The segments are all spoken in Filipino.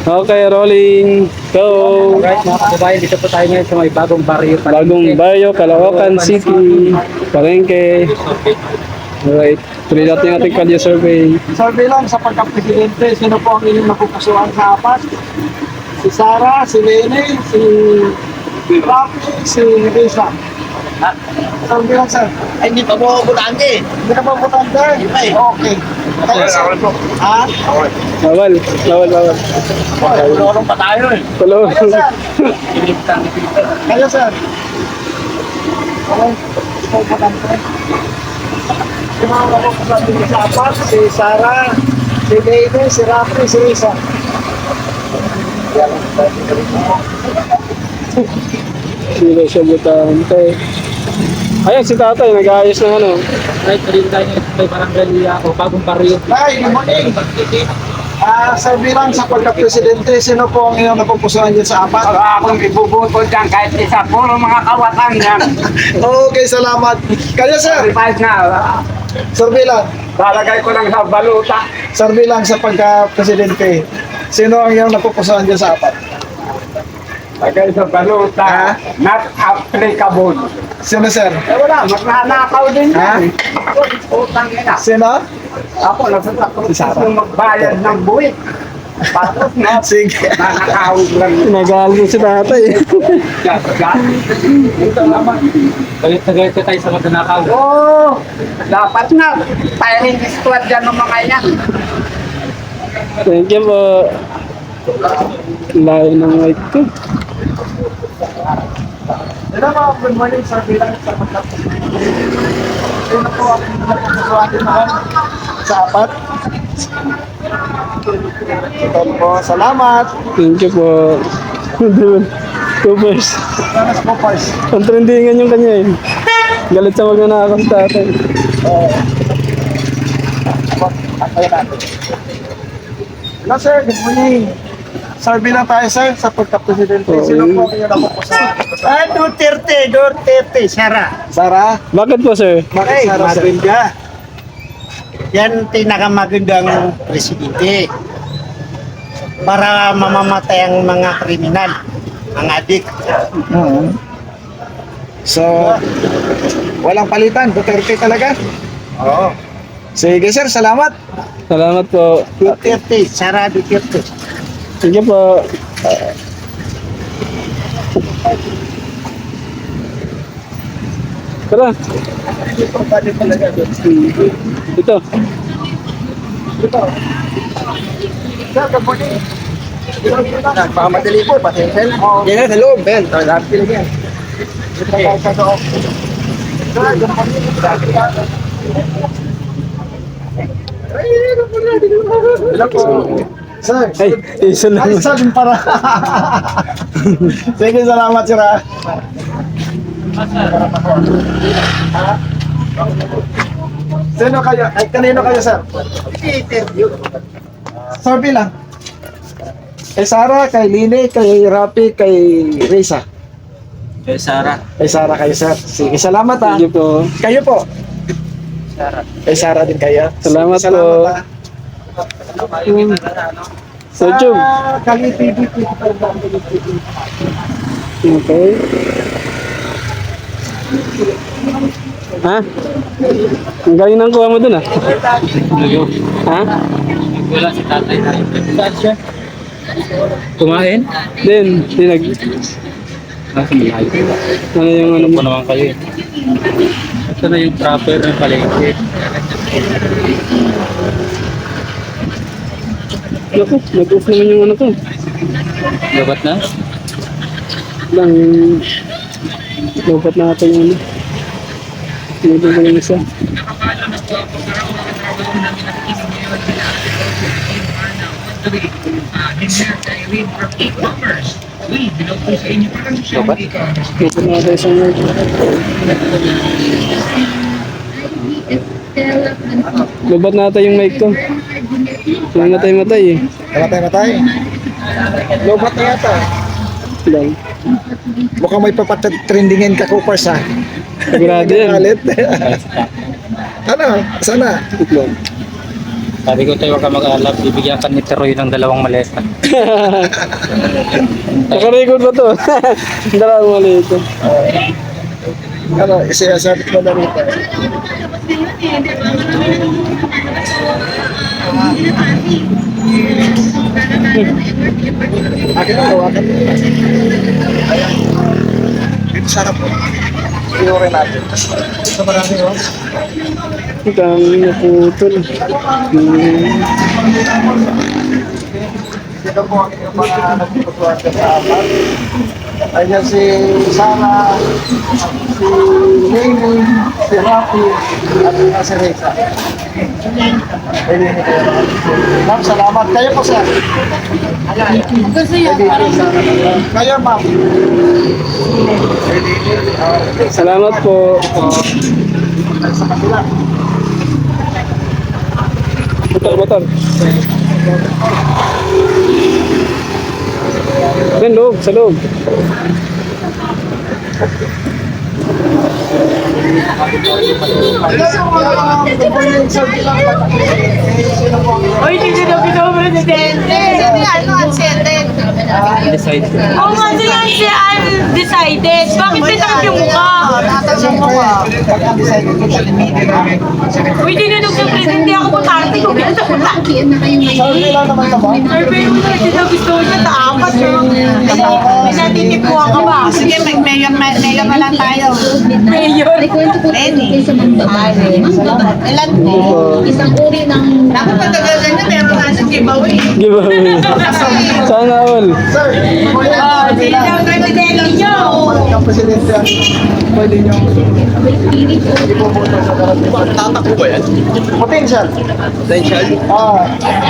Okay, rolling. Go. Alright mga kababayan, dito po tayo ngayon sa may bagong barrio. Bagong Bayo, Caloocan City, Palengke. Alright, tuloy natin yung ating kalye survey. Survey lang sa pagka-presidente, sino po ang inyong napupusuan sa apat? Si Sara, si Lene, si Rafi, si Risa. Survey lang, sir. Ay, hindi pa mo butante. Hindi na ba butante? Okay. Kaya, sir. Ha? Bawal, bawal, bawal. Tulong pa tayo eh. Tuloy. Kaya, sir. Kaya, sir. Okay. Ikaw butante. Si mga napupusuan din sa apat, si Sara, si Lene, si Rafi, si Risa. Sila siya butante. Ayan si tatay, nag-aayos ng ano. Alright, dito tayo ngayon sa may barangay o bagong barrio. Nay, good morning. Survey lang sa pagka-presidente, sino po ang inyong napupusuan dyan sa apat? Akong ibubuto dyan kahit isa. Puro mga kawatan yan. Okay, salamat. Kaya, sir. Revise na. Survey lang. Lalagay ko lang sa baluta. Survey lang sa pagka-presidente. Sino ang iyong napupusuan dyan sa apat? Lagay sa baluta. Not applicable. Sino, sir? Eh wala, magnanakaw din Ha? yan. Utang ina. Sino? Ako, nagsasakrot kung magbayad ng buwit. Patos na. Sige. Nanakaw lang. Nag-aalok si tatay. Ito naman. Galit na galit tayo sa magnanakaw. Oo, dapat na. Firing squad dyan ng mga yan. Thank you po. Layo ng mic ko. Hello, mga good morning. Survey lang sa pagka-presidente. Sino po ang inyong napupusuan din naman sa apat? Ito po, salamat. Thank you po. Coopers. Salamat po, Pars. Ang trendingan yung kanya eh. Galit sa magnanakaw si tatay. Ayan natin. Hello, sir. Good morning. Survey lang tayo, sir, sa pagka-presidente. Sino po ang inyong napupusuan? Duterte, Sara. Sara? Bakit po sir? Bakit Ay, Sara, sir? maganda. Yan pinakamagandang presidente. Para mamamatay ang mga kriminal, mga adik. So, walang palitan. Duterte talaga. Oo. Sige, sir. Salamat. Salamat po. Duterte, Sara Duterte. Thank you po. Tara. Ito. Sir, good morning. Nagpakamadali po, pati yung cellphone. Yan sa loob, Ben. Lahat sila yan. Dito tayo sa loob. Sir, good morning. Hello po. Sir, Ay, isa lang. ay, sabi para. Sige, salamat, sir. Ah. Sino kayo? Ay, kanino kayo, sir? Interview. Survey lang. Kay Sara, kay Lini, kay Rapi, kay Risa. Kay Sara. Kay Sara kayo, sir. Sige, salamat ah. Thank you po. Kayo po. Sara. Kay Sara din kayo. Salamat Sige, salamat po. ah. Sa YouTube. Kali TV. Okay. Ha? Ang galing ng kuha mo dun ah. Ha? Wala si tatay na. Saan siya? Kumain? Din, nag... Nasa malayo. Ano yung ano mo? Ano naman kayo eh. Ito na yung proper ng palengke. Naku, nag-off naman yung ano ko. Dapat na? Lang yung... Dapat natin yung ano. Sinigil ko yung isa. Dapat? Dapat natin isang word. Dapat natin yung mic ko. Matay-matay eh. Matay. Lobat na yata. Lang. Mukhang may papatrendingin ka, Coopers ha. Sigurado yan. Galit. Ano? Sana? Itlog. Sabi ko tayo, huwag ka mag-alap. Bibigyan ka ni Teroy ng 2 maleta. Nakarecord ba to? Dalawang mali ito. Ano, isasabit mo na rito. Akin ang gawakan. Ayan. Dito sana po. Iurin natin. Ito marami oh. Ang dami na putol. Sino po ang inyong mga nagpuputuan sa apat? Ayan si Sarah, si Lily, si Rafi, at si Reza. Ma'am, salamat. Kayo po, sir. Kayo, ma'am. Salamat po. Sa kanila. Motor. Yan, loob, sa loob. Hoy, hindi na pinapresidente. Ano, unsettled. Decide. Oo nga, siya undecided. Bakit may takip yung mukha? Uy, hindi na nagsapresente ako kung tarte ko. Ganun ako lang. Sabi lang naman na ba? Survey mo na, hindi na gusto niya. Taapat siya. May natitipuan ka ba? Sige, mayor na lang tayo. Mayor. Lenny. Ilan po? Isang uri ng Dapat pagkagagan na meron na siyang giveaway. Giveaway. Sana all. Sir, Oh, sino ang presidente niyo? ang presidente ang pwede niyong ipoboto sa darating. Tatakbo ba yan? Potential. Potential?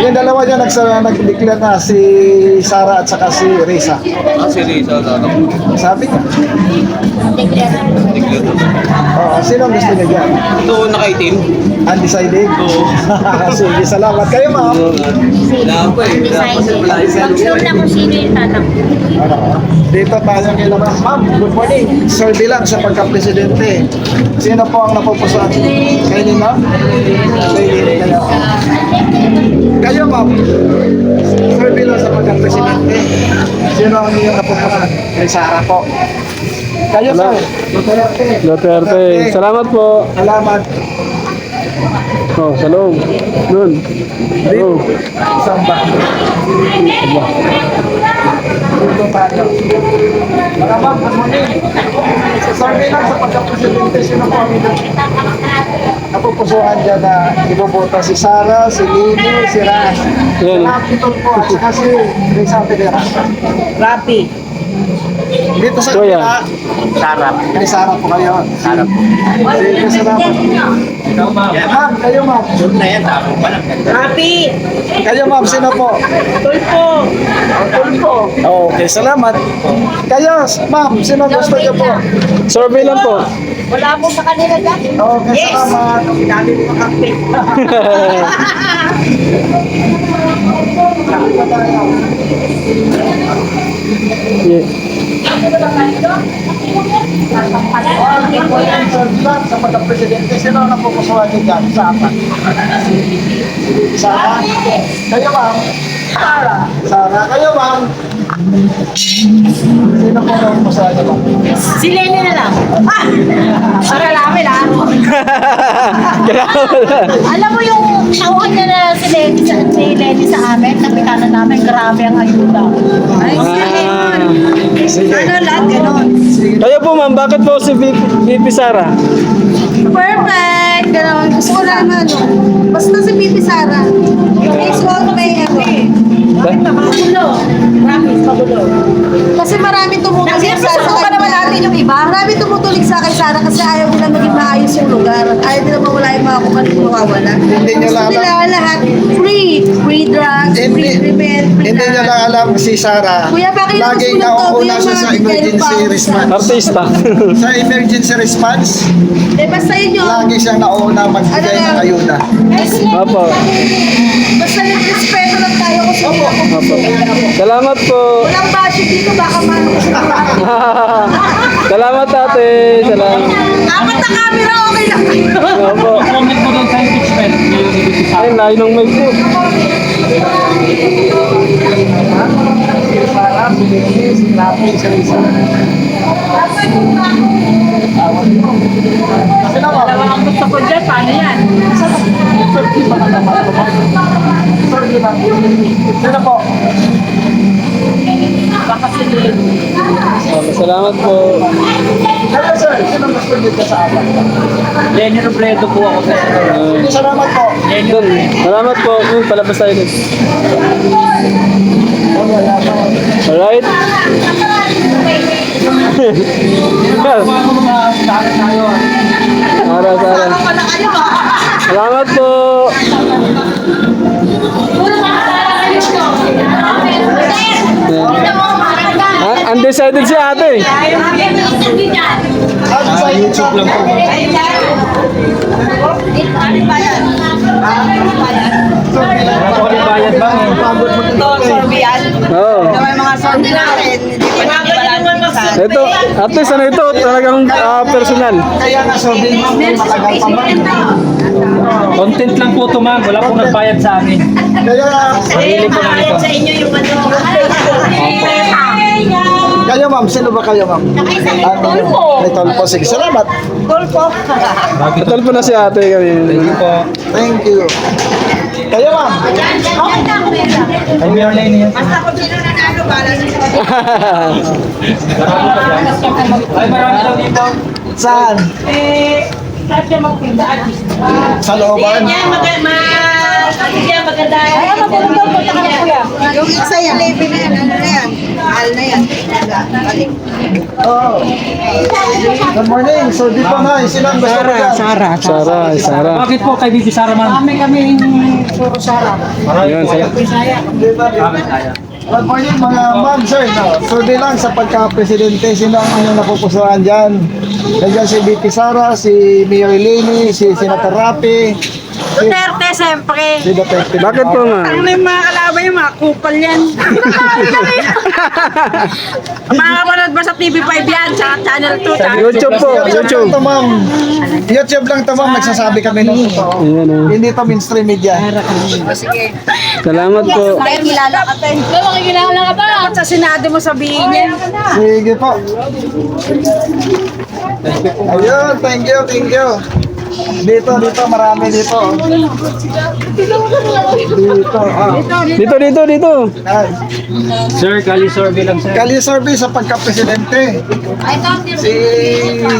Yung dalawa niya nag-declare na si Sarah at saka si Reza. Si Rizal, tatakbo. Sabi niya. Sino ang gusto niya dyan? Doon nakaitim. Undecided? Oo. Sige, salamat. Kayo, ma'am. Wala pa eh. pag-show na kung sino yung tatakbo. Dito tayo ngayon. Ma'am, good morning. Survey lang sa pagka-presidente. Sino po ang napupusuan? Kayo din, ma'am? Kayo. Kayo, ma'am. Survey lang sa pagka-presidente. Sino ang inyong napupusuan? Kay Sarah po. Kayo, sir. Duterte. Salamat po. Salamat. Oh, sa loob. Doon. Sa loob. Isang ba? Dito tayo. Mga ma'am, good morning. Sa survey lang sa pagka-presidente, sino po ang inyong napupusuan dyan na iboboto? Si Sarah, si Lily, si Ras. Yan. Napitol po at saka si Reza Federa. Rapi. Dito sa Kuya. kabila, Sarap. kay Sarah po kayo. Sarap. Sige, salamat. Ma'am, kayo ma'am. Doon na yan, tama pa lang. Rapi. Kayo ma'am, sino po? Tulpo. Tulpo. Okay, salamat. Kayo, ma'am, sino gusto niyo po? Survey lang po. Wala po sa kanila dyan. Okay, Yes. salamat. Dami mo kape. Yeah. Okay po yan, sir. Sa pagka-presidente, sino ang napupusuan niyo dyan? Sa apat. Sarah? Kayo ma'am? Sarah. Kayo ma'am? Sino po ang napupusuan niyo ma'am? Si Lenny na lang. Para namin ah. Alam mo yung tawag niya na si Lenny sa amin, kapitanan namin, grabe ang ayuda. Ay, Sige. ano lahat ganon. Kayo po ma'am, bakit po si VP Sara? Perfect! Ganon. Gusto ko lang ano. Basta si Bibi Sara. Please vote may Magulo. Promise, magulo. Kasi marami tumutulig Siyempre, sa subukan naman natin yung iba. Marami tumutulig sa kay Sara kasi ayaw nila maging maayos yung lugar. At ayaw nila mawala yung mga kung anong nawawala. Hindi nyo Gusto lang nila lahat free. Free drugs, Hindi, free treatment, free hindi nyo lang alam si Sarah. Kuya, bakit Laging gusto mo ng nauuna Toby siya yung sa mga emergency detail response. Artista. Sa emergency response, Eh, basta yun yung... lagi siyang nauna magbigay ng ayuda. Opo. Basta nag-respeto lang tayo kung sino ako. Opo. Salamat po. Walang budget dito, baka maano ko sa Salamat ate. Salamat. Apat na camera, okay lang. Opo. Comment mo doon sa impeachment. Ay, layo ng mic po. Para, bilis, lapo, isa-isa. Dalawa ang gusto ko dyan, paano yan? Sino po? Baka silid. Salamat po. Hello sir, sino gusto dito sa apat? Lenny Robredo po ako sa Salamat po. Doon. Salamat po. Palabas tayo dun. Alright. Sara, Sara. Salamat po. Undecided si ate. YouTube lang po. Ako bayad ba? Ito, sorbian. Oo. May mga sorbi natin. Hindi pa naman sa Ito, at least ano ito, talagang personal. Kaya nga sabihin mo, matagal pa man. Content lang po ito ma'am. Wala pong nagbayad sa amin. Kaya, Sarili ko lang ito. sa inyo yung ano. kayo ma'am, sino ba kayo ma'am? Tulpo. May Tolpo. Sige, salamat. Tulpo. Total po na si ate kami. Thank you. Kayo ma'am. Ay, Mayor Lenny yan. Basta kung sino nanalo, bala sa Ay, marami daw dito. Saan? Saan siya magpinda? Sa looban? Maganda. Ay, maganda po sa kuya. Yung isa yan, level na yan, ano na yan? Al na yan. Balik. Oh. Good morning. So, dito na. Sino ang gusto mo dyan? Sara. Bakit po kay Bibi Sara ma'am? Kami puro Sara. Ayun, saya. Dito, dito. Good morning mga ma'am, sir. No? So, di lang sa pagka-presidente, sino ang inyong napupusuan dyan? Nandiyan si BP Sara, si Mayor Lenny, si Senator Rapi, Duterte, siyempre. si Duterte. Bakit po ma? Ano yung mga kalaban yung mga kupal yan? Makakapanood ba sa TV5 yan? Sa Channel 2? YouTube po, YouTube. Ito ma'am. YouTube lang ito ma'am. Nagsasabi kami ng totoo. Ayan o. Hindi ito mainstream media. Salamat po. Dahil kilala ka tayo. Makikilala ka ba? Dapat sa Senado mo sabihin yan. Sige po. Ayun, thank you, thank you. Dito, marami dito. Dito, Dito. Ay. Sir, Kali Sorbe lang sir. Kali survey sa pagka-presidente.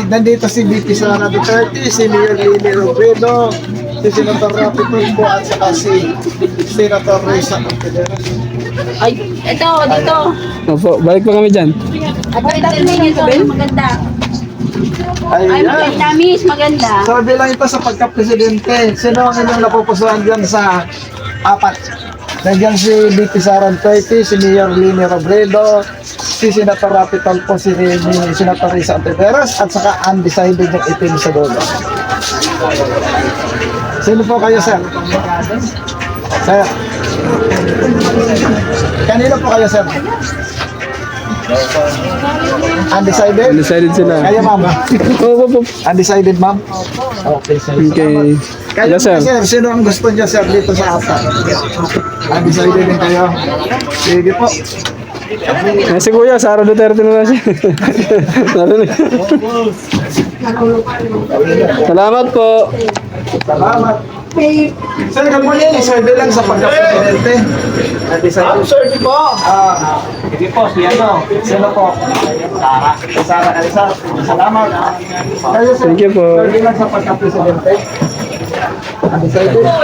Nandito si BP Sara Duterte, si Mayor Lenny Robredo, si Senator Rapi Tulfo at saka si Senator Risa Contiveros. Ay, ito, dito. Opo, balik pa kami dyan. Maganda ito, maganda. Ay, Ayan. maganda, miss, maganda. Sabi lang ito sa pagka-presidente. Sino ang inyong napupusuan dyan sa apat? Nandiyan si BP Sara Duterte, si Mayor Lenny Robredo, si Senator Rapi Tulfo, si Senator Risa Contiveros, at saka undecided yung itim sa dulo. Sino po kayo, sir? Sir? Kanino po kayo, sir? Undecided? Undecided sila. Kayo, ma'am? Opo. Undecided, ma'am? Okay, sir. Okay. Kayo, Yes, sir. sir, sino ang gusto niya, sir, dito sa apat? Undecided din kayo? Sige po. Si Kuya, Sara Duterte na lang siya. Narinig. Salamat po. Salamat. Sir, good morning. Survey lang sa pagka-presidente. Undecided. Survey po. Sige po, si ano? Sino po? Sara. Sara Elsa. Salamat. Kayo, sir, Thank you po. survey lang sa pagka-presidente. Undecided. Ikaw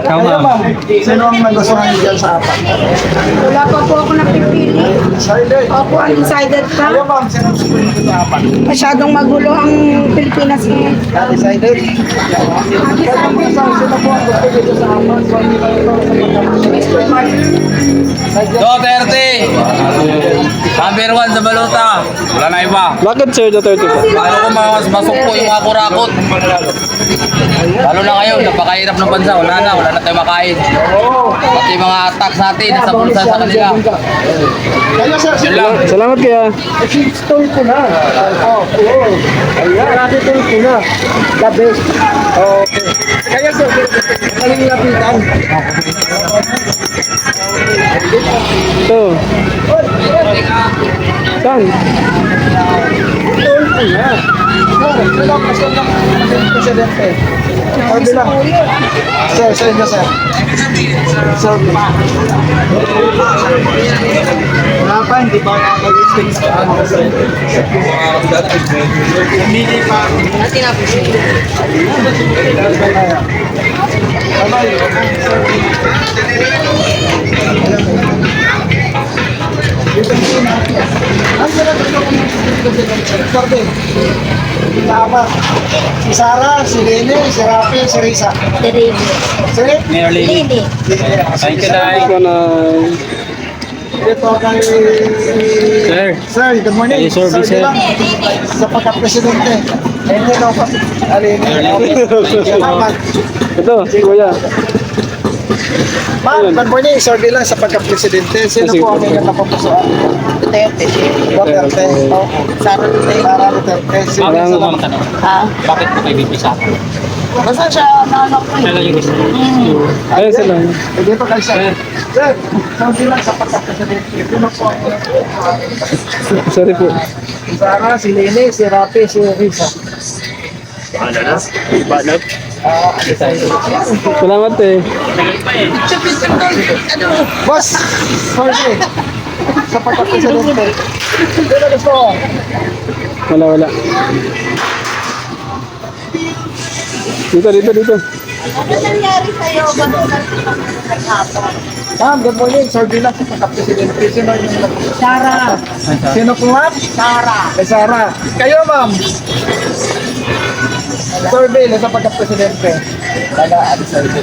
Kayo, ma'am. ma'am. Sino ang nagustuhan niyo dyan sa apat? Wala pa po ako napipili. Undecided. Ako undecided pa. Kayo, ma'am. Sino ang gusto niyo sa apat? Masyadong magulo ang Pilipinas ngayon. Undecided. Kayo, ma'am, sino po ang gusto niyo sa apat? Survey lang ito sa pagka-presidente. Duterte! number 1 sa balota. Wala na iba. Bakit Sir Duterte po? Paano kung mas masok po yung mga kurakot? Lalo na ngayon, napakahirap ng bansa. Wala na tayo makain. Pati mga tax natin, nasa bulsa sa kanila. Kaya sir, Yun lang. Salamat kaya. stole ko na. Oo. Ayan, natin stole ko na. The best. Okay. Kaya sir, kaling lapitan. Ito. Saan? Stole ko na. Sir, bilang gusto ng presidente. Or bilang. Sir, sa inyo sir. Sir, wala pa, hindi pa nakakalisting sa ano sir. Hindi pa. Tama. Si Sarah, si Lene, si Rafi, si Risa. Si Mayor Lily. Thank you, Nay. Ito na. Ito kay... Sir. Sir, good morning. Hey, sir, Vice. Bilang, sa pagka-presidente. Lene, no? Lene. Salamat. Ito, si Kuya. Ma'am, good morning. Sir, bilang sa pagka-presidente. Sino Sige po ang po. inyong napapusuan? Duterte. Duterte. Oo. Sara Duterte. Sara Duterte. Sino Maraming sa Ang tanong, Ha? bakit po kayo bibisata? Basta siya, nanak ko Kailan yung gusto? Ayun sila. Dito kay Sir. Sir, sir, bilang sa pagka-presidente. Sino po ang inyong napapusuan? Sorry po. Si Sarah, si Lene, si Rafi, si Risa. Salamat eh. Boss! Sorry. Sa pagka-presidente. Sino gusto ko? Wala. Dito. Ano nangyari sa'yo? Ba't naghapon? Ma'am, good morning. Sir Bilang sa pagka-presidente. Sino yung napapusuan? Sara. Sino po ma'am? Sara. Kay Sarah. Kayo ma'am. Sir Bill, sa pagka-presidente. Tagaan sa ito.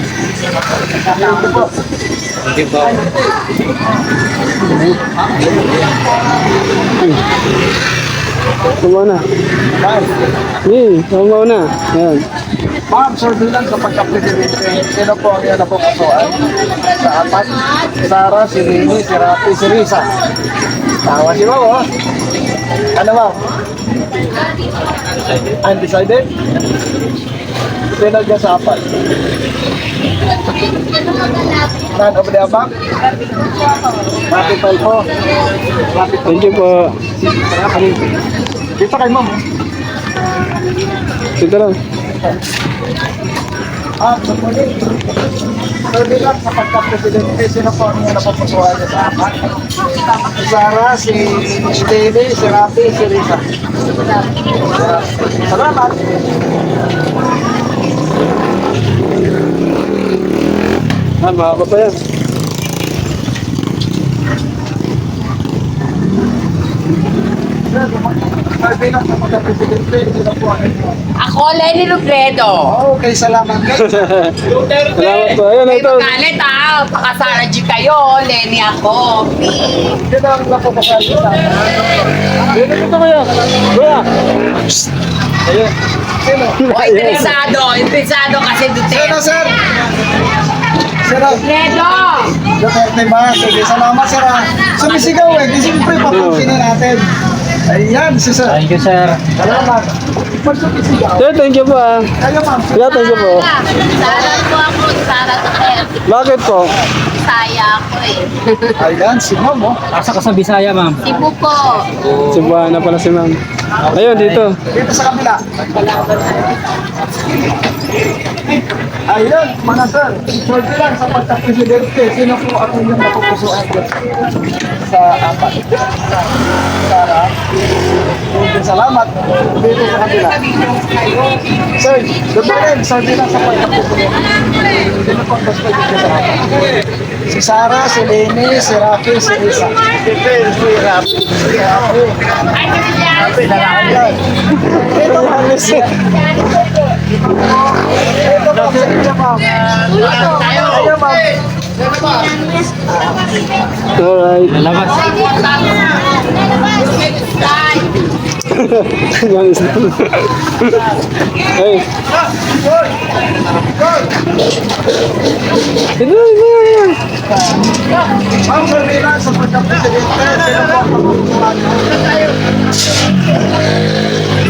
Thank you po. Hindi po. Kumana. Ma'am. Kumana. Yan. Ma'am, Sir Bilang sa pagka-presidente. Sino po ang iyan napupusuan? Sa apat. Si Sarah, si Lini, si Rafi, si Risa. Tawa si ma'am, oh. Ano ma'am? Undecided? Sino dyan sa apat? None of the above? Rafi Palpo. Rafi Thank you po. Dito kay ma'am. Dito lang. Good morning. Sir Bilang sa pagka-presidente, sino po ang iyan napupusuan niya sa apat? Si Sarah, si Lini, si Rafi, si Risa. Salamat. Mahaba pa yan. Sir Bilang sa pagka-presidente, sino po ang iyan? Ako, Lenny Robredo. Okay, salamat. Salamat po. Ayun, May ito. magalit Pakasara G kayo, Lenny ako. Sino ang napupusuan niya sa apat? Dito kuya. Kuya. Sino? O, interesado kasi Sino, Duterte. sir? Sino? Robredo! Duterte ba? Sige, salamat, sir. Sumisigaw eh. Di siyempre, papansinin natin. Ayan, si sir. Thank you, sir. Salamat. Pag sumisigaw. Sir, thank you po ah. Kayo, ma'am. Kuya, thank you po. Sara po ako. Sara Duterte. Bakit po? Saya ako eh. Ayan, si ma'am, oh. Asa ka sa Bisaya, ma'am? Cebu po. Cebuana pala si ma'am. Ayun, dito. Dito sa kabila. Ayun, mga sir. Short lang sa pagka-presidente. Sino po ang inyong napupusuan dyan sa apat? Sarah. Okay, salamat. Dito sa kabila. Sir, good morning. Short lang sa pagka-presidente. Sino po ang gusto dito sa apat? Si Sarah, si Leni, si Rafi, si Risa. Si Rafi. Si Rafi. Rafi, nalakan. Ito, malis. Ito po, sa inyo, ma'am. Tayo, ma'am. Alright. Lalabas. Yan is Hey. Ito. Ma'am, bilang sa pagka-presidente, sino po ang mapupusuan niyo?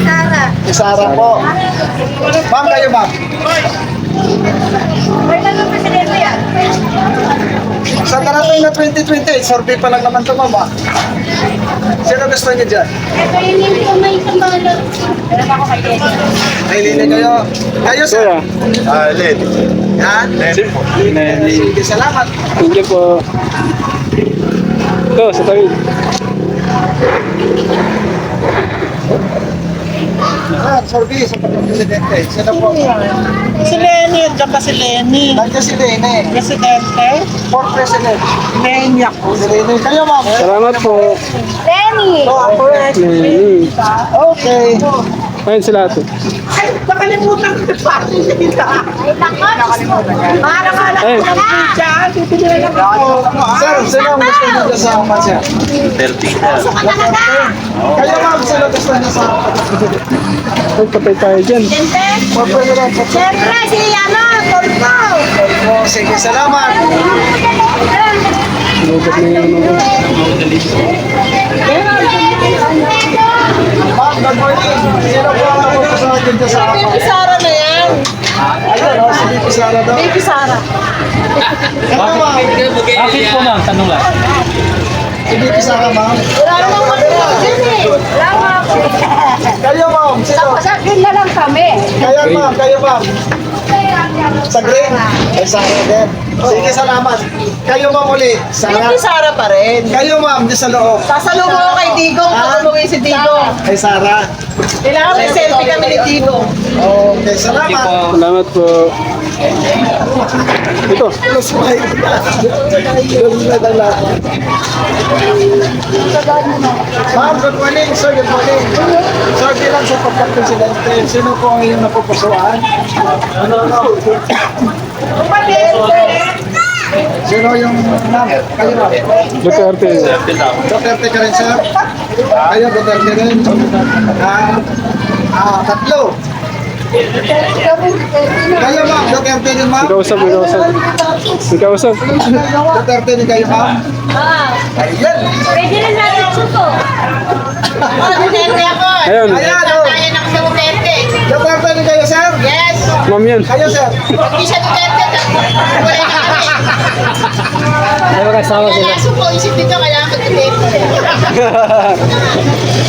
Sara. Si Sara po. Ma'am, kayo ma'am. May tanong presidente yan. Sa darating na 2028, survey pa lang naman ito ma'am ah. Sino gusto niyo dyan? Ito yung hindi ko may kamalot. Ay, lili kayo. Kayo sir. Kuya. Lid. Yan? Sige, salamat. Thank you po. Ito, sa tawid. Survey sa pagka-presidente. Sino po? Si Lenny, at saka si Lenny. Nandiyan si Lene. Presidente, For President. Lenny ako. Si Lene. Kayo ma'am. Salamat po. Lenny. Oh, correct. Okay. Ayun sila ito. Ay, nakalimutan ko pa. Ay, nakalimutan. Parang Ayun. siya, titili lang ako. Sir, sino ang gusto niyo dyan sa Mansya? Kayo ma'am, sino gusto niyo sa pagka-presidente? Magpatay tayo dyan. For President. Siyempre, si Tolpo. Oh, sige, salamat. Lugat na yung ano. Ma'am, good morning. Sino po ang mapupusuan dyan sa Baby Sara na yan. Ayun, oh, si Bibi Sara daw. Baby Sara. Ito ma'am, Bakit po ma'am? Tanong lang. si Bibi Sara ma'am. Wala namang matulog dyan eh. Wala nga po. Kayo ma'am, sino? Sa green na lang kami. Kayo ma'am. Sa green. Ay, Sara din. Sige, salamat. Kayo ma'am uli. Sara. Baby Sara pa rin. Kayo ma'am, di sa loob. Sasalubong ko kay Digong, tutulungin si Digong. Ay, Sara. Kailangan may selfie kami ni Digong. Okay, salamat. Salamat po. Ito. Plus 5. Ganun na lang lahat. Ma'am, good morning. Sir, good morning. Sir, bilang sa pagka-presidente, sino po ang iyong napupusuan? Sino yung ma'am? Kayo ma'am. Duterte. Duterte ka rin, sir? Kayo, Duterte rin? Tatlo. Kayo ma'am, Duterte rin ma'am? Ikaw usap. Duterte rin kayo ma'am? Ayan. Pwede rin natin suko. Duterte ako. Ayun. Ayan, oh. Kaya na sa Duterte. Duterte rin kayo, sir? Yes. Ma'am yan. Kayo, sir? Hindi siya Duterte. Wala na kami. Ayaw kasama Kaya suko, isip dito, kailangan ko Duterte.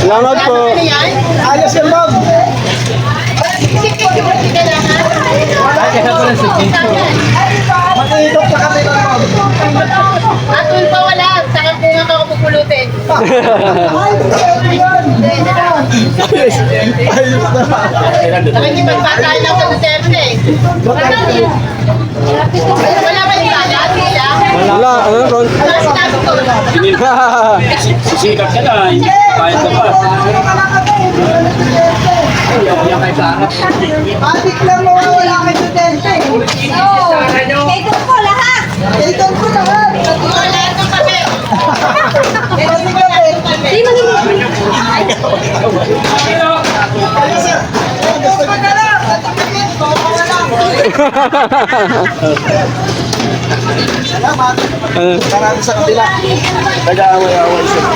Salamat po. Ano yan? Ayos yan, ma'am. Isip dito, kailangan. Mag-iikot pa kami ng ma'am. Atul pa wala. Saka kung ako pupulutin. Ayos na. Nakikipagpatahan lang sa Duterte. Wala ba yung kalat? Wala. Ano ron? Wala sinabi ko. Sisikap ka na. Kaya ka pa. Yan kay Sara. Atik lang mawawala kay Duterte. Kay Tolpo lahat. Kay Tolpo lahat. Wala nang kami. Di mo naman. Kayo, sir. Gusto niyo. Salamat. Marami sa kabila. Nag-aaway-aaway sila.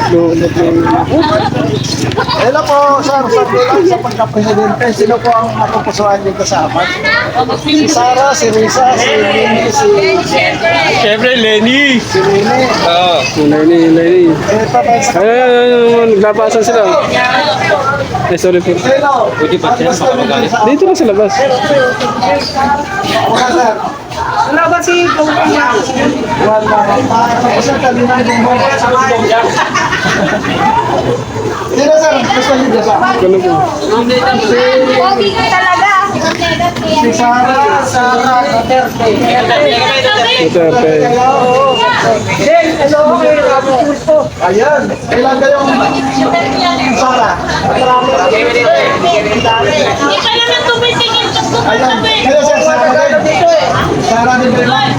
Lugat na yung Hello po, sir. Sa bilang sa pagka-presidente, sino po ang napupusuan dito sa apat? Si Sara, si Risa, si Lenny, Siyempre, Lenny. si Rene. Oo. Lenny. Ito tayo sa Ayun. Naglabasan sila. Ay, sorry po. Sino? Ang gusto niyo dun sa Dito na sa labas. Wala, sir. Wala ba si Kuya? Wala. Isa talingan din mo. Sino, sir? Gusto niyo dyan sa? Ganun po. Pogi ka talaga. Si Sara Duterte. Duterte. Hello, okay. Ayan. Ilan kayong Sara? Hindi ka naman tumitingin sa Ayan. Kayo sir, Sara din. Sara din ba yun?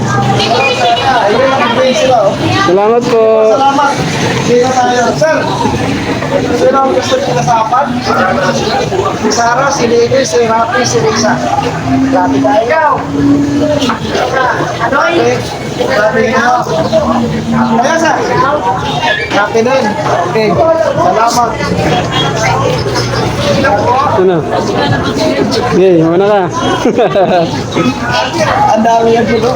Ayun, nag-pray sila. Oh. Salamat po. Salamat. Dito tayo. Sir, sino ang gusto niyo kasapan? Si Sara, si Lily, si Rafi, si Lisa. Grabe tayo. Ikaw. Okay. Grabe ikaw. Kaya sir. Rafi din. Okay. Salamat. Ano? Okay, muna ka. Ang dami yan dito.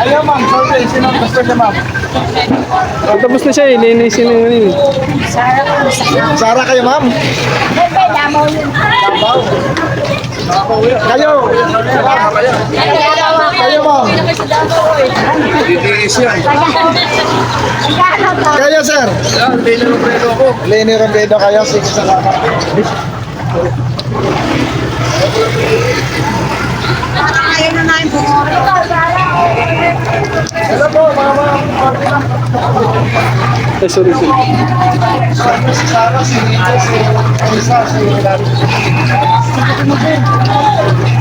Ayaw ma'am, sorry, sino ang gusto niya ma'am? Tapos na siya eh. Linisin yung ano eh. Sara kayo ma'am? Davao. Kayo? Kayo ma'am? Kayo sir? Leni Robredo ako. Leni Robredo kayo, sige salamat. Hello po, mga Ay, sorry. si Sara, si Rita, si Lisa, si Larry.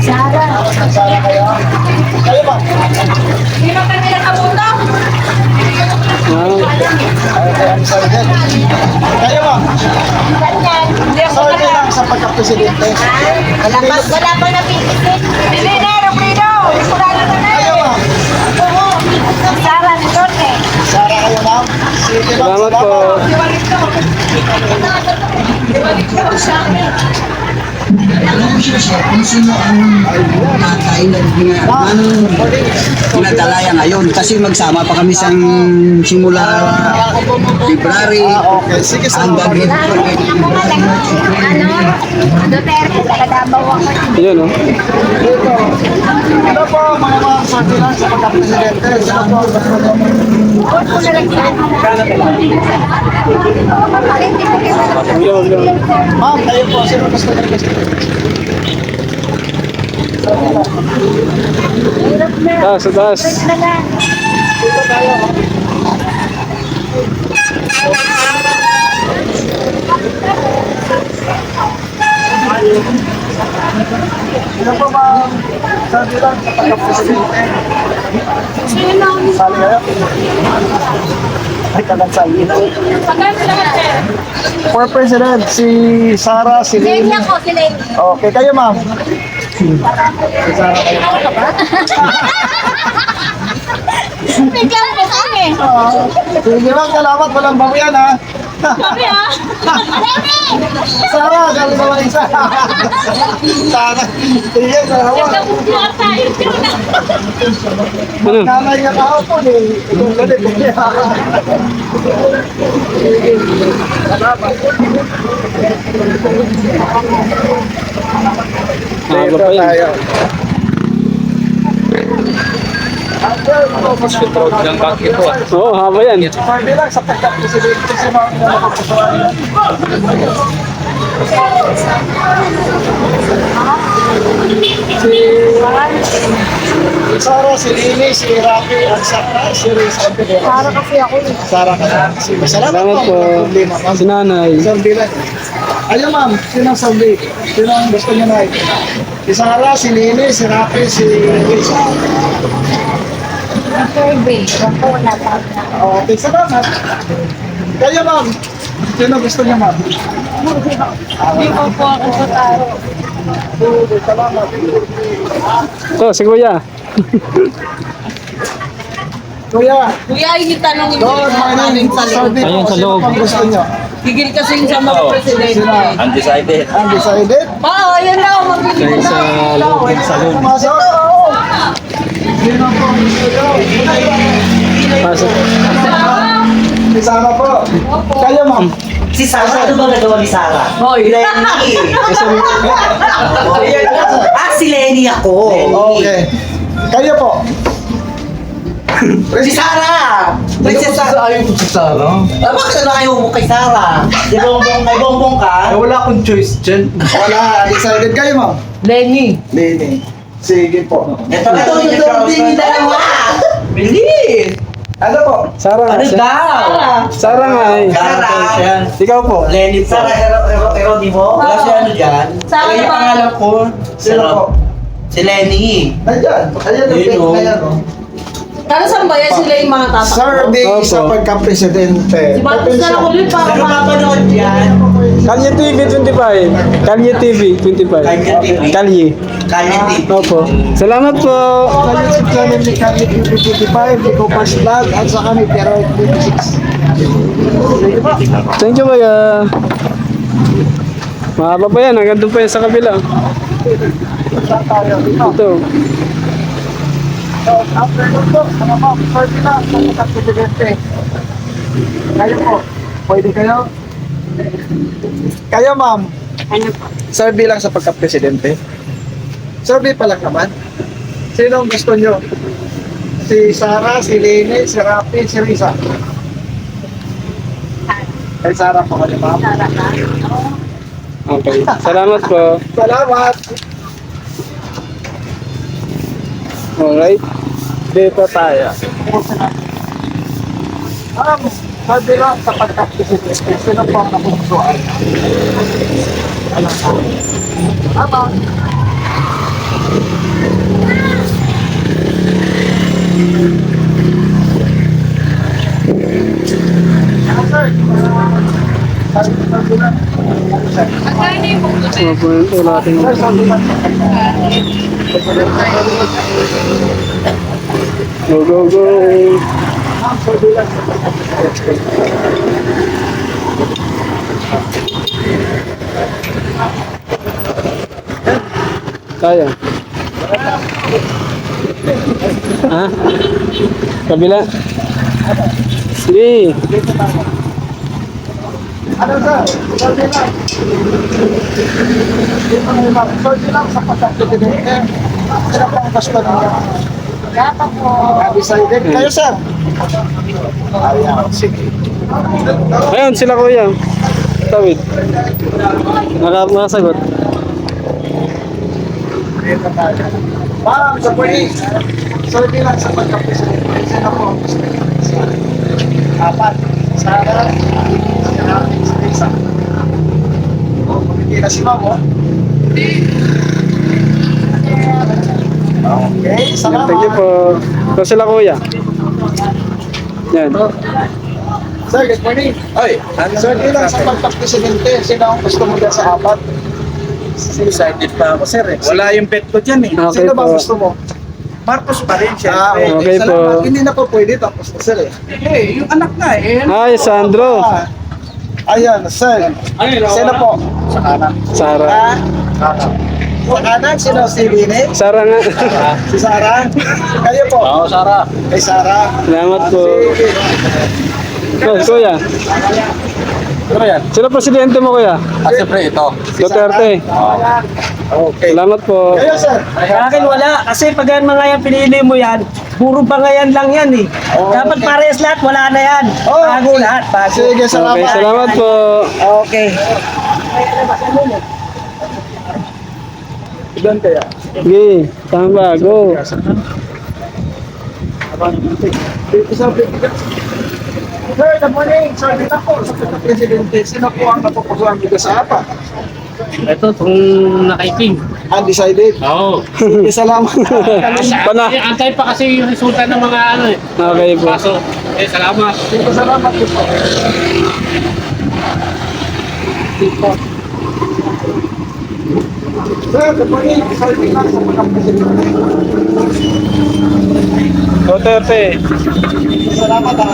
Sara kayo? Kayo ba? Kayo ba? Sorry lang sa pagka-presidente. Wala pa napipitin. Kayo ba? Sara Duterte. Sara kayo ma'am? Sige ma'am, Salamat po. Pinadalaya ngayon kasi magsama pa kami sa simula February Okay, sige hanggang salamat. Duterte, Davao ako. Yun oh. Dito. Ano po mga sorry lang sa pagka-presidente? Ano po? Yun, yun. Ma'am, kayo po. Sino gusto niyo gusto? Taas, taas. Dito tayo. Ano po ma'am? Sabi lang sa pagka-presidente. Sali kayo? Ay, kalansali na. For president, si Sara, si Leni Lily. ako, si Leni. Okay, kayo ma'am. Si Sara kayo. Bigyan ko kami. Sige ma'am, salamat. Walang bawian ha. Kami ha. Sara, galing naman isa. Sara. Sige, salamat. Ano? Nanay niya kahapon eh. Itong galit. Salamat. Haba pa yan. Oo, haba yan. Pwede lang sa pagka-presidente si mga nakapasuan. Si Sara, si Lily, si Rafi, at si Risa. Sara kasi ako eh. Sara ka na. Sige, salamat Salamat po. Problema, ma'am. Si nanay. Isang bilan. Ayun ma'am, sino ang sabi? Sino ang gusto niyo na ito? Si Sara, si Lily, si Rafi, si Risa. Survey. Wala pa. Okay, salamat. Kayo ma'am, sino gusto niyo ma'am? Hindi ko po ako sa taro. Salamat. So, si Kuya. Kuya, Kuya, yung tanongin mo doon, morning. Sabi Ayun, sa loob. Sino pang gusto niyo? Gigil kasi sa mga presidente. Sino? Undecided. Undecided? Oo, yun lang. Sa isa loob ng salon. Pumasok? Sino po gusto niyo? Pasok. Si Sara po. Kayo ma'am. si Sara, ano ba nagawa ni Sara? Hoy. Lenny. Si Lenny ako. Okay. Kayo po. Si Sarah! Princess Sarah! Ayaw ko si Sarah. Bakit ano ayaw mo kay Sarah? Kay Bongbong ka? Wala akong choice dyan. Wala, decided kayo, ma'am. Lenny. Lenny. Sige po. Ito yung dalawa! Bilis! Ano po? Sarah nga. daw? Sarah nga eh. Sarah! Ikaw po. Lenny po. Sarah, Erodi mo? Wala siya ano dyan. Sarah Kaya yung pa. pangalan ko. Sino po? Si Lenny. Nandyan. Ayan yung Yun, pink oh. na yan, oh. Para saan ba yan sila yung mga tatak? Survey Opo. sa pagka-presidente. Di ba ito na ulit para mapanood yan? Kalye TV 25. Kalye TV 25. Kalye TV. Kalye. Kanya TV. Opo. Salamat po. YouTube channel ni Kanye TV55, ni Copas Vlog, at sa kami Pero 26. Sige po. Thank you, Kuya. Mahaba pa yan. Hanggang doon pa yan sa kabila. Saan tayo? Dito. Ito. So, afternoon po, ano po, sorry na, sa pagka-presidente. Kayo po, pwede kayo? Kayo, ma'am. Ano po? Survey lang sa pagka-presidente. Survey pa lang naman. Sino ang gusto nyo? Si Sarah, si Lene, si Rafi, si Risa. Kay Sarah po kayo, ma'am. Sarah ka? Okay. Salamat po. Salamat! Alright. Dito tayo. Survey lang sa pagka-presidente. Sino po ang napupusuan? Ano po? Tama. Ano, sir? Survey lang. Mga po natin. Sir, survey lang. Go, go, go. Survey lang. Kaya. Ha? Kabila. Sige. Ano, sir? Survey lang. Dito na yung ma'am. Survey lang sa pagka-presidente. Sino po ang gusto ninyo? Dapat po. Decided kayo, sir. Ayan, sige. Ayun, sila kuya. Tawid. Nakasagot. Dito tayo. Ma'am, sa police. Survey lang sa pagka-presidente. Sino po ang gusto ninyo? Apat. Sarah, si Rafi, si Lisa. Pumipila si ma'am, oh. Okay, salamat. Thank you po. Ito sila kuya. Yan. Sir, good morning. Ay, Sir, ilang sa pagka-presidente, sino ang gusto mo dyan sa apat? excited pa ako, sir. Wala yung bet ko dyan eh. Okay Sino ba po. gusto mo? Marcos pa rin siya. Okay po. Hindi na po pwede, tapos na sir eh. Eh, yung anak nga eh. Hi, Sandro. Ah, ayan, sir. Sino po? Sa kanan. Sarah. Sa kanan, sino? Si Lene? Sarah nga. Si Sarah? Kayo po? Oo, Sarah. Kay Sarah? Salamat po. Sige. Oh, kuya. Ano yan? Sino presidente mo kuya? Siyempre ito. Duterte. Okay. Salamat po. Kayo, sir? Sa akin wala. Kasi pag yan mga yan pinili mo yan, puro pangayan lang yan eh. Dapat parehas lahat, wala na yan. Oh. Bago lahat, bago. Sige, salamat. Okay, salamat po. Okay. Ilan kaya? Sige, tama, go. Sir, good morning. Sir, dito po sa pagka-presidente, sino po ang napupusuan dito sa apat? Ito, itong nakaiting. Undecided. Oo. Sige, salamat. Pana. Antay pa kasi yung resulta ng mga ano eh. Okay po. Kaso, salamat. Sige, salamat din po. Sir, good morning. Sir, dito sa pagka-presidente. Duterte. Salamat ha.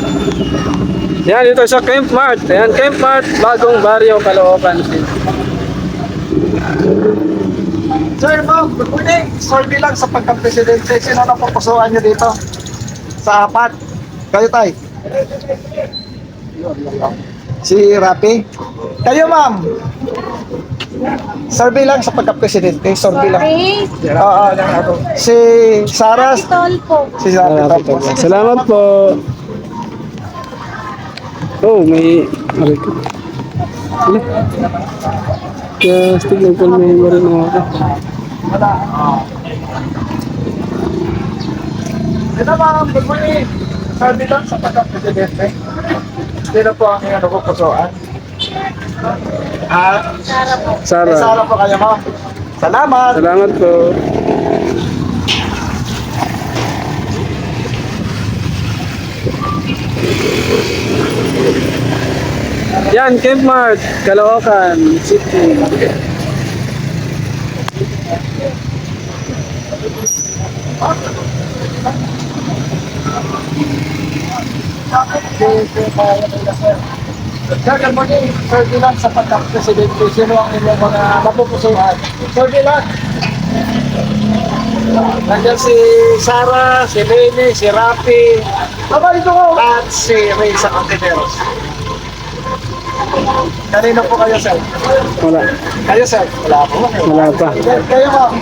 Yan, dito sa Camp Mart. Ayan, Camp Mart, Bagong Barrio, Caloocan. Sir, ma'am, good morning. Sir, bilang sa pagka-presidente, sino na pupusuan niyo dito? Sa apat. Kayo, tay. Si Rapi. Kayo, ma'am. Survey lang sa pagka-presidente. Survey lang. Sorry. Oo. Si Sara. Tol po. Si Sara. Salamat po. Oh, may... Aray ko. Ano? Kaya, tignan ko may marin ako. Ito ma'am, good morning. Survey lang sa pagka-presidente. Hindi na po ang ano ko pusoan. Sara. Sara po kayo ma'am. Salamat. Salamat po. Yan, Camp Mart, Caloocan City. Sir, good morning. Survey lang sa pagka-presidente. Sino ang inyong mga mapupusuan? Survey lang. Nandiyan si Sara, si Lene, si Rafi, at si Reza Cantineros. Kanino po kayo, sir? Wala. Kayo, sir? Wala po. Wala pa. Kayo, ma'am?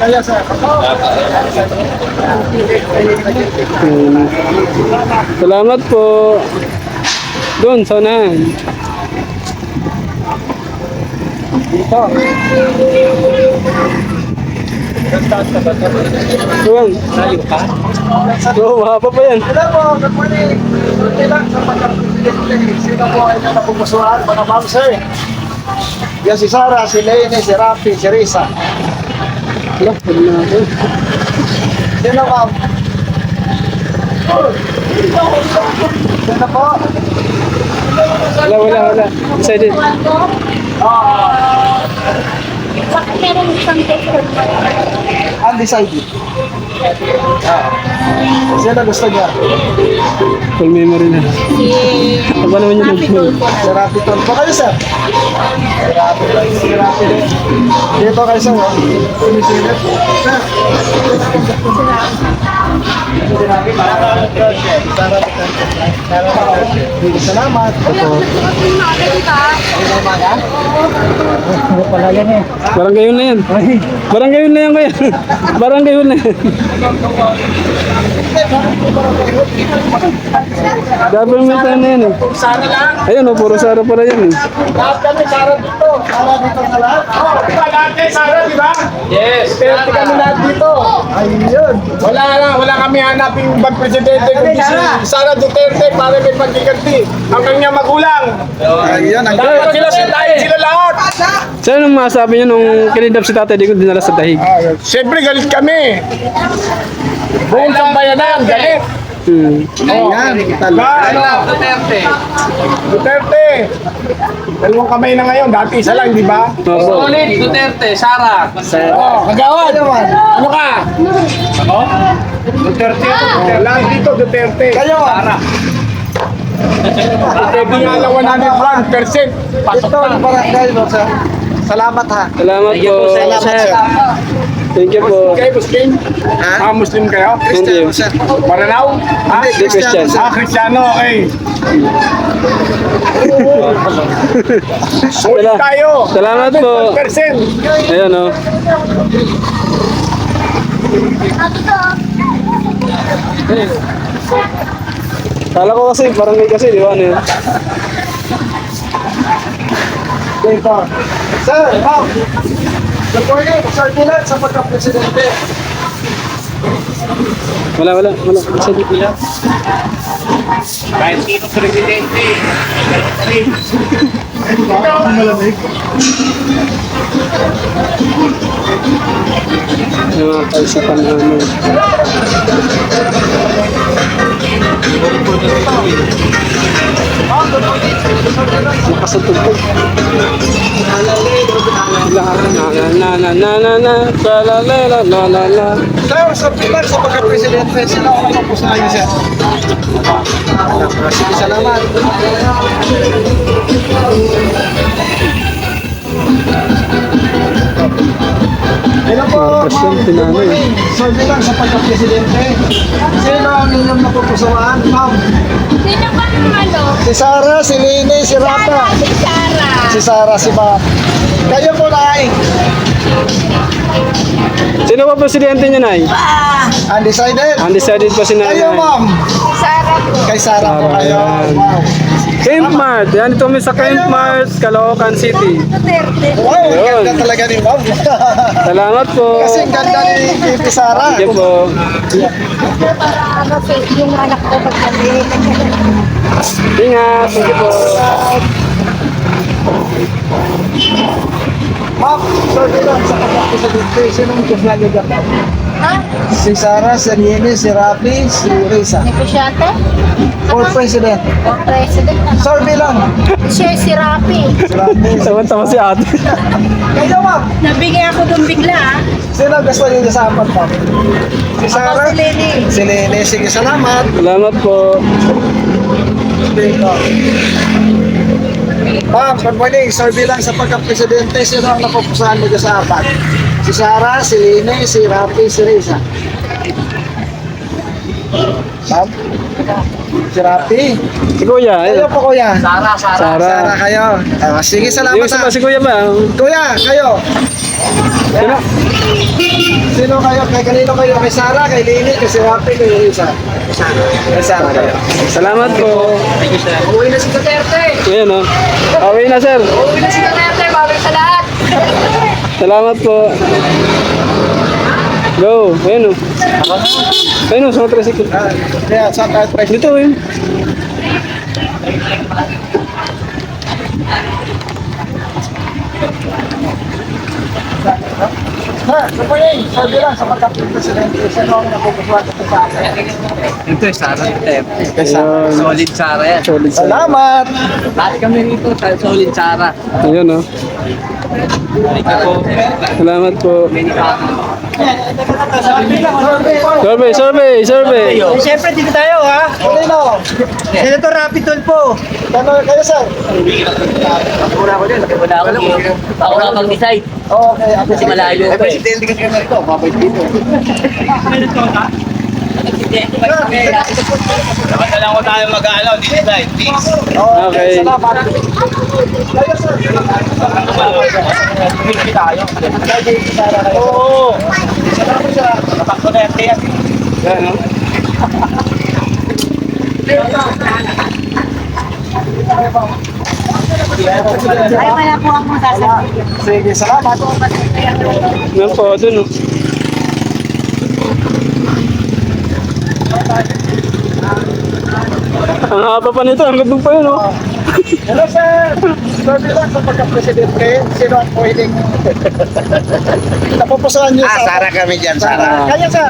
Kayo, sir? Salamat po. Doon, sa unahan. Dito. Doon. Oo, mahaba pa yan. Hello po, good morning. Survey lang sa pagka-presidente. Sino po ay napupusuan? Mga ma'am, sir. Yan si Sara, si Lene, si Rafi, si Risa. Wala, pwede na ako. Sino, ma'am? Sino po? Wala. Decided. Bakit meron isang tester pa? Undecided. Sino gusto niya? Full memory na. Ano naman yung nag-full? Si Rafi Tulfo. Kayo, sir? Si Rafi din. Dito kayo, sir. Sumisilip. Sir. Salamat. Barangay yun na yan. Barangay yun na yan kaya. Barangay yun na yan. Government na yan eh. Sara lang. Ayun o, puro Sara pala yan eh. Lahat kami, Sara dito. Sara dito sa lahat. Lahat kayo, Sara, di ba? Yes. Pero kami lahat dito. Ayun. Wala kami hanapin ibang presidente kundi si Sara Duterte para may pagkikanti ang kanyang magulang. Ayun. Dapat sila lahat. Saan anong masabi niyo nung kinidap si Tatay Digong dinala sa dahig? Siyempre galit kami. Buong sambayanan, galit. Duterte. Dalawang kamay na ngayon, dati isa lang, di ba? Opo. Solid, Duterte, Sara. Kagawad. Ano ka? Ako? Duterte. Lahat dito, Duterte. Kayo. Pwede nga lang 101%. Pasok Ito na. ang barangay, no, sir. Salamat ha. Salamat po. Salamat, sir. Thank you po. Kayo, Muslim? Muslim kayo? Hindi. Maranao? Hindi, Christian. Kristiyano, okay. Ulit tayo. Salamat po. 100%. Ayan o. Kala ko kasi, barangay kasi, di ba? Ano yun? Dito. Sir, ma'am. Good morning. Sir Dylan sa pagka-presidente. Wala. Isa dito. Kahit sino presidente. Yung mga kaisipan namin. Nakasatugtog. La. Sir, Sir Dylan sa pagka-presidente. Sino ang mapupusuan niyo, sir? Sige, salamat. Hello po, tinanong. Sorry lang sa pagka-presidente. Sino ang inyong napupusuan, ma'am? Sino ba naman Si Sara, si Lini, si Rata. Si Sarah. Si Sara, si ma'am. Kayo po na Sino ba presidente niya, Nay? undecided. Undecided pa si Nanay. Kayo, ma'am. Sarah po. Kay Sara po Sara, kayo. yan. Wow. Camp Mart. Yan, ito kami sa Camp Mart, Caloocan City. Duterte. Wow, ang Yun. ganda talaga ni ma'am. Salamat po. Kasi ang ganda ni Pipi Sara. Sige po. Para kasi yung anak ko pagsabi. Ingat. Sige po. Ma'am, sorry lang sa pagka-presidente. Sinong gusto niyo dyan, ma'am? Ha? Si Sara, si Lini, si Rafi, si Risa. Negosyante? For president. O president na. Sorry lang. Siya si Rapi. Si Rafi. Tama-tama si ate. Kayo, ma'am. Nabigay ako doon bigla ah. Sino gusto niyo sa apat, ma'am? Si Sara? Si Lenny. Si Lini. Sige, salamat. Salamat po. Ma'am, good morning. Sorry lang sa pagka-presidente. Sino ang napupusahan mo dyan sa apat? Si Sara, si Lini, si Rafi, si Risa. Ma'am? Si Rafi. Si Kuya. Kayo Ayun. po, kuya. Sara. Sara kayo. Sige, salamat. Yung isa pa si Kuya ba? Kuya, kayo. Sino? Sino kayo? Kanino kayo? Kay Sara, kay Lini, kay si Rafi, kay Risa. Kay Sara kayo. Salamat po. Uwi na si Duterte. Ayan o. Okay na, sir. Uwi na si Duterte. Babalik sa lahat. Salamat po. Go. Ayan o. Ayun o, sa tricycle. Kaya, saan tayo price? Dito yun. Ha, good morning. Sorry lang sa pagka-presidente. Sino ang napupusuan ko sa akin? Ito eh, Sara. Ayun. Solid Sara yan. Solid sir. Salamat. Lahat kami rito, solid Sara. Ayun o. Salamat po. Survey. Siyempre, dito tayo ha. Kanino? Senator Rapi Tulfo. Kayo, sir? Wala ako lang. Ako na mag-decide. Okay, ako Kasi malayo pa eh. Presidente kasi kami ito. Babay dito. Dapat na lang ko tayo mag-aalaw. Decide. Okay. Salamat. Kayo, sir? Oo. Salamat, sir. Ayan o. Ay, wala po akong sasabihin. Sige, salamat. Ayan po, dun o. Ang haba pa nito, hanggang doon pa yun o. Hello, sir. Sorry lang sa pagka-presidente. Sino ang pwedeng napupusuan niyo sa... Sara kami dyan, Sara. Kaya, sir?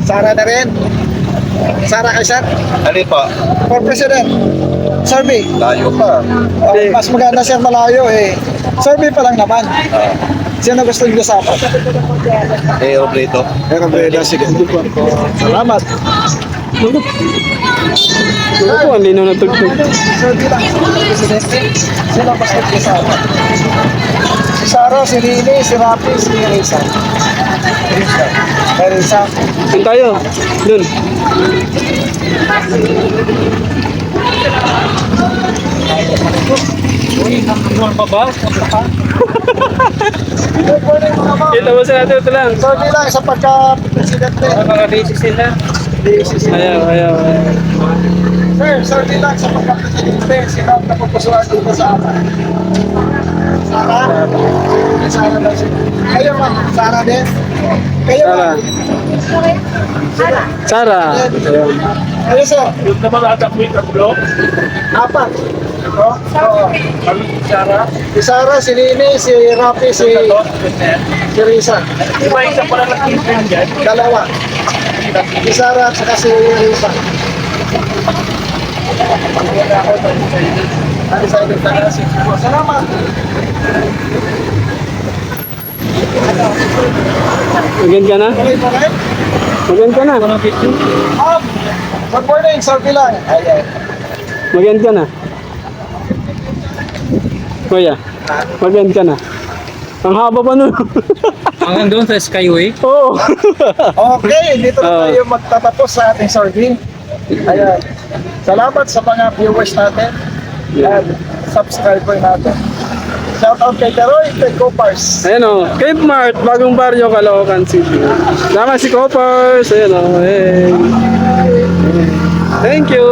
Sara na rin. Sara kay sir? Ano po? For president. Survey. Layo pa. Mas maganda sir malayo eh. Survey pa lang naman. Sino gusto niyo sa apat? Robredo. Robredo, sige. Salamat. Ano po, ang linaw na tugtog. Survey lang sa presidente. Sino gusto niyo sa apat? Si Sara, si Lini, si Rafi, si Risa. Kay Risa. Doon tayo. Doon. Kita mo sa natin ito lang. Survey lang sa pagka-presidente. Makaka-basis sila. Ayaw. Sir, survey lang sa pagka-presidente. Sino ang napupusuan dito sa apat? Sara? Sara daw siya. Kayo ma'am, Sara din? Kayo Sara. ma'am? Sara. Ayun. Kayo sir? Yung naman ata ko yung tatlo. Apat. Oo. Sara? Si Sara, si Lini, si Rafi, si Risa. Di ba isa pala lang yung dyan? Dalawa. Si Sara at saka si Risa. Undecided na si Salamat. Magand ka na? Okay po kayo? Magand ka na? Good morning, survey lang. Ayan. Magand ka na? Kuya, magand ka na? Ang haba pa nun. Hanggang doon sa Skyway. Oo. Okay, dito na tayo magtatapos sa ating survey. Ayan. Salamat sa mga viewers natin at subscriber natin. Shout out kay Karoy, kay Copars. Ayan o, Cape Mart, bagong baryo, Caloocan City. Sama si Coppers, ayan o, hey. Thank you.